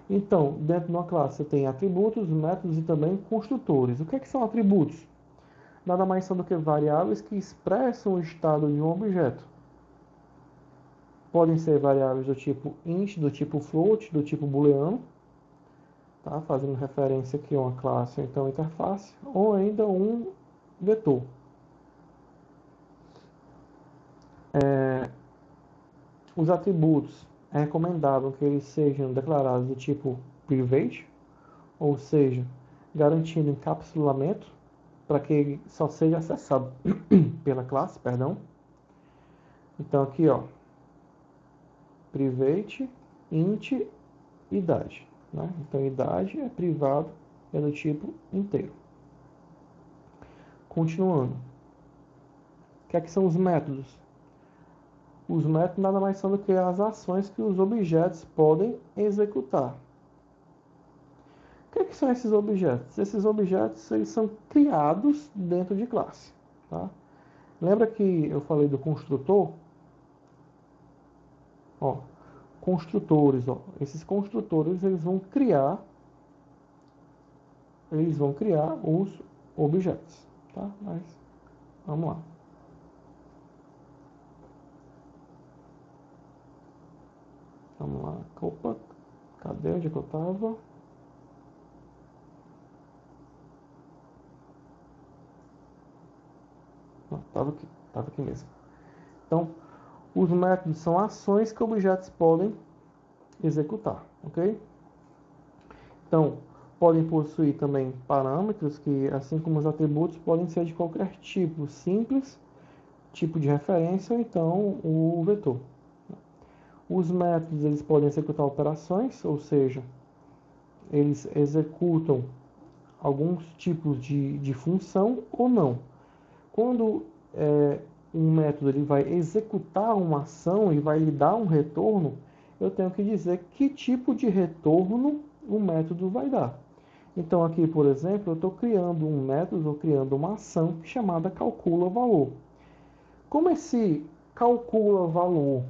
Então, dentro de uma classe você tem atributos, métodos e também construtores. O que que são atributos? Nada mais são do que variáveis que expressam o estado de um objeto. Podem ser variáveis do tipo int, do tipo float, do tipo booleano, tá? Fazendo referência aqui a uma classe ou então interface, ou ainda um vetor. Os atributos é recomendável que eles sejam declarados do tipo private, ou seja, garantindo encapsulamento para que ele só seja acessado pela classe, perdão. Então aqui, ó, private, int, idade, né? Então idade é privado, é do tipo inteiro. Continuando. O que é que são os métodos? Os métodos nada mais são do que as ações que os objetos podem executar. O que é que são esses objetos? Esses objetos eles são criados dentro de classe. Tá? Lembra que eu falei do construtor? Ó, construtores, ó. Esses construtores eles vão criar os objetos. Tá? Mas vamos lá. Vamos lá. Opa, cadê onde que eu estava? Não, estava aqui mesmo. Então, os métodos são ações que objetos podem executar, ok? Então, podem possuir também parâmetros que, assim como os atributos, podem ser de qualquer tipo, simples, tipo de referência ou então o vetor. Os métodos eles podem executar operações, ou seja, eles executam alguns tipos de função ou não. Quando um método ele vai executar uma ação e vai lhe dar um retorno, eu tenho que dizer que tipo de retorno o método vai dar. Então aqui, por exemplo, eu estou criando um método, estou criando uma ação chamada calcula valor. Como esse calcula valor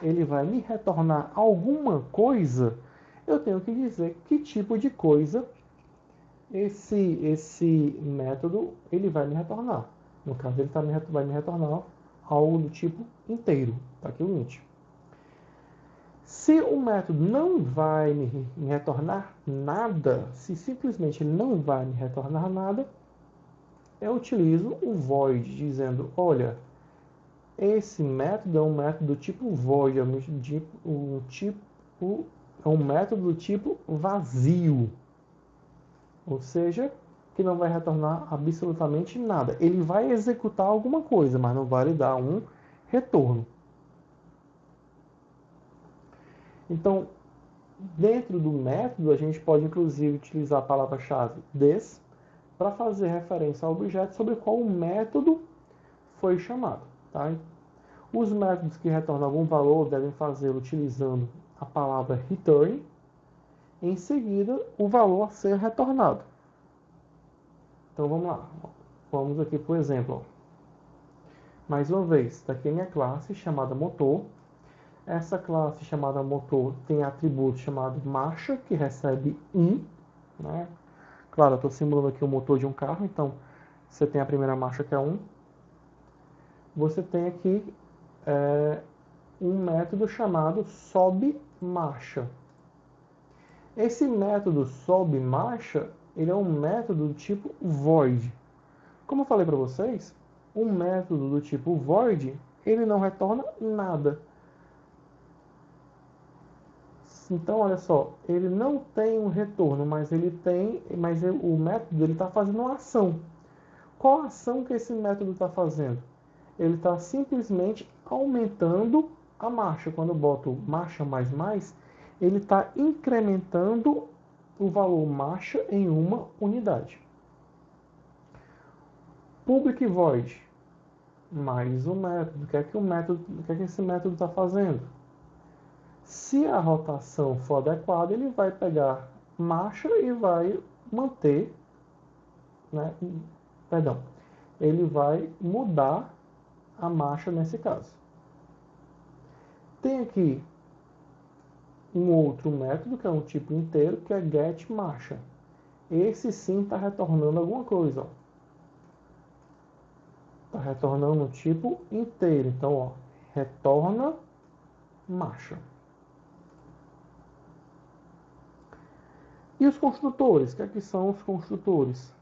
ele vai me retornar alguma coisa, eu tenho que dizer que tipo de coisa esse método ele vai me retornar. No caso, ele vai me retornar algo do tipo inteiro. Está aqui o int. Se o método não vai me retornar nada, se simplesmente ele não vai me retornar nada, eu utilizo o void, dizendo, olha, esse método é um método do tipo void, é um método do tipo vazio. Ou seja, que não vai retornar absolutamente nada. Ele vai executar alguma coisa, mas não vai lhe dar um retorno. Então, dentro do método, a gente pode inclusive utilizar a palavra-chave this para fazer referência ao objeto sobre qual o método foi chamado. Tá? Os métodos que retornam algum valor devem fazê-lo utilizando a palavra return, em seguida o valor a ser retornado. Então vamos lá, vamos aqui para o exemplo. Mais uma vez, daqui a minha classe chamada motor. Essa classe chamada motor tem atributo chamado marcha, que recebe 1. Né? Claro, eu estou simulando aqui o motor de um carro, então você tem a primeira marcha que é 1. Você tem aqui um método chamado sobe-marcha. Esse método sobe-marcha, ele é um método do tipo void. Como eu falei para vocês, um método do tipo void, ele não retorna nada. Então, olha só, ele não tem um retorno, mas o método está fazendo uma ação. Qual a ação que esse método está fazendo? Ele está simplesmente aumentando a marcha. Quando eu boto marcha mais mais, ele está incrementando o valor marcha em uma unidade. Public void, mais um método. O que é que esse método está fazendo? Se a rotação for adequada, ele vai pegar marcha e vai manter, né? Perdão, ele vai mudar a marcha nesse caso. Tem aqui um outro método, que é um tipo inteiro, que é getMarcha. Esse sim está retornando alguma coisa. Está retornando um tipo inteiro. Então, ó, retorna marcha. E os construtores? O que é que são os construtores?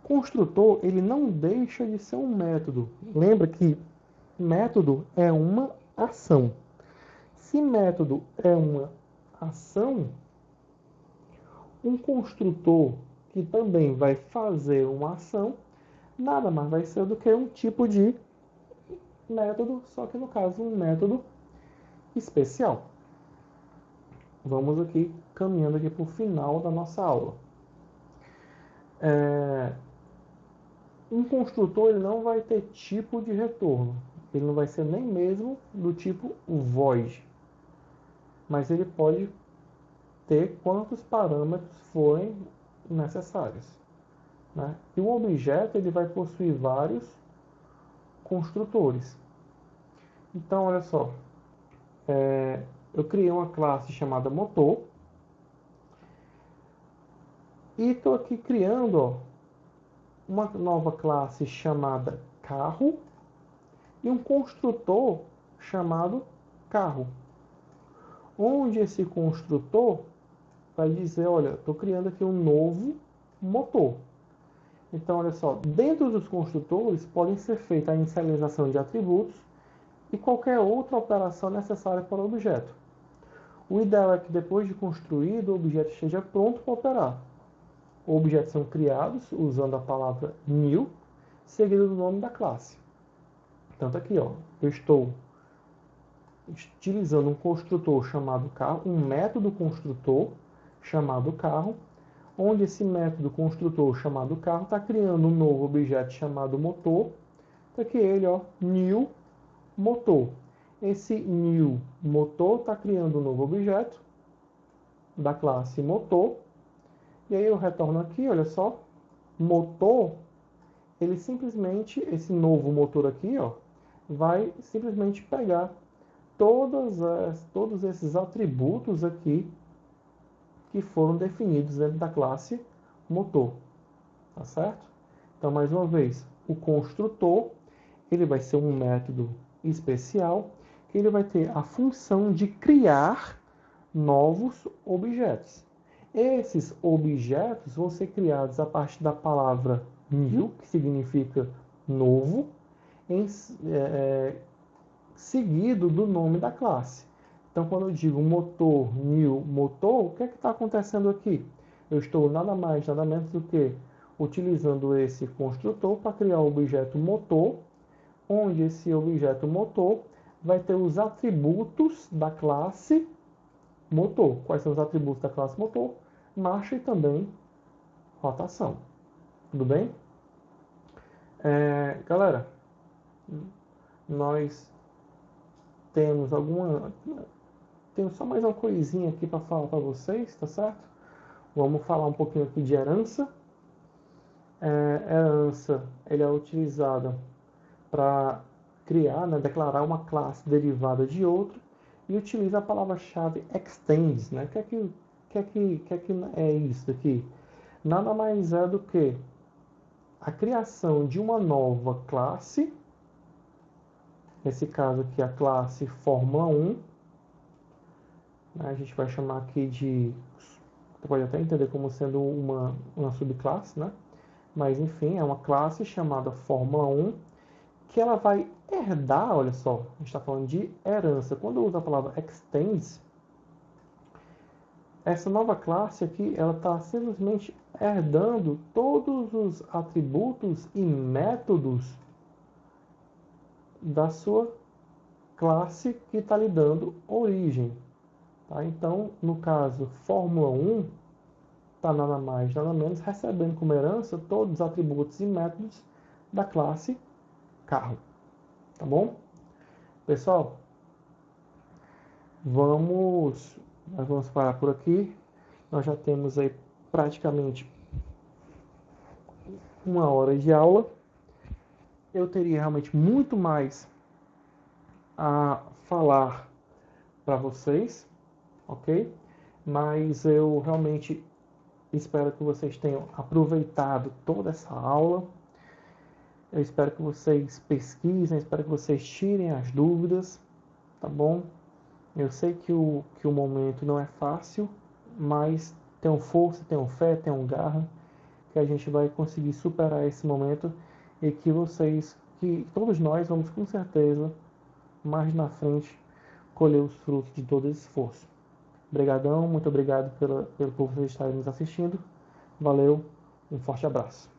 Construtor, ele não deixa de ser um método. Lembra que método é uma ação. Se método é uma ação, um construtor que também vai fazer uma ação, nada mais vai ser do que um tipo de método, só que no caso um método especial. Vamos aqui caminhando aqui para o final da nossa aula. Um construtor ele não vai ter tipo de retorno. Ele não vai ser nem mesmo do tipo void. Mas ele pode ter quantos parâmetros forem necessários. Né? E um objeto ele vai possuir vários construtores. Então, olha só. Eu criei uma classe chamada motor. E estou aqui criando, ó, uma nova classe chamada carro e um construtor chamado carro. Onde esse construtor vai dizer, olha, estou criando aqui um novo motor. Então, olha só, dentro dos construtores podem ser feita a inicialização de atributos e qualquer outra operação necessária para o objeto. O ideal é que depois de construído, o objeto esteja pronto para operar. Objetos são criados usando a palavra new, seguido do nome da classe. Tanto aqui, ó, eu estou utilizando um construtor chamado carro, um método construtor chamado carro, onde esse método construtor chamado carro está criando um novo objeto chamado motor. Então aqui ele, ó, new motor. Esse new motor está criando um novo objeto da classe motor. E aí eu retorno aqui, olha só, motor, ele simplesmente, esse novo motor aqui, ó, vai simplesmente pegar todos esses atributos aqui que foram definidos dentro da classe motor, tá certo? Então, mais uma vez, o construtor, ele vai ser um método especial, que ele vai ter a função de criar novos objetos. Esses objetos vão ser criados a partir da palavra new, que significa novo, seguido do nome da classe. Então, quando eu digo motor, new, motor, o que é que está acontecendo aqui? Eu estou nada mais, nada menos do que utilizando esse construtor para criar o objeto motor, onde esse objeto motor vai ter os atributos da classe motor. Quais são os atributos da classe motor? Marcha e também rotação. Tudo bem? Galera, nós temos só mais uma coisinha aqui para falar para vocês, tá certo? Vamos falar um pouquinho aqui de herança. Herança, ele é utilizada para criar, né, declarar uma classe derivada de outra e utiliza a palavra-chave extends, né? O que é isso aqui? Nada mais é do que a criação de uma nova classe, nesse caso aqui a classe Fórmula 1, né? A gente vai chamar aqui de, você pode até entender como sendo uma subclasse, né? Mas enfim, é uma classe chamada Fórmula 1, que ela vai herdar, olha só, a gente está falando de herança. Quando eu uso a palavra extends, essa nova classe aqui, ela está simplesmente herdando todos os atributos e métodos da sua classe que está lhe dando origem. Tá? Então, no caso, Fórmula 1 está nada mais, nada menos, recebendo como herança todos os atributos e métodos da classe carro. Tá bom? Pessoal, nós vamos parar por aqui. Nós já temos aí praticamente 1 hora de aula. Eu teria realmente muito mais a falar para vocês, ok? Mas eu realmente espero que vocês tenham aproveitado toda essa aula. Eu espero que vocês pesquisem, espero que vocês tirem as dúvidas, tá bom? Eu sei que o momento não é fácil, mas tenham força, tenham fé, tenham garra, que a gente vai conseguir superar esse momento e que todos nós vamos com certeza, mais na frente, colher os frutos de todo esse esforço. Obrigadão, muito obrigado por vocês estarem nos assistindo. Valeu, um forte abraço.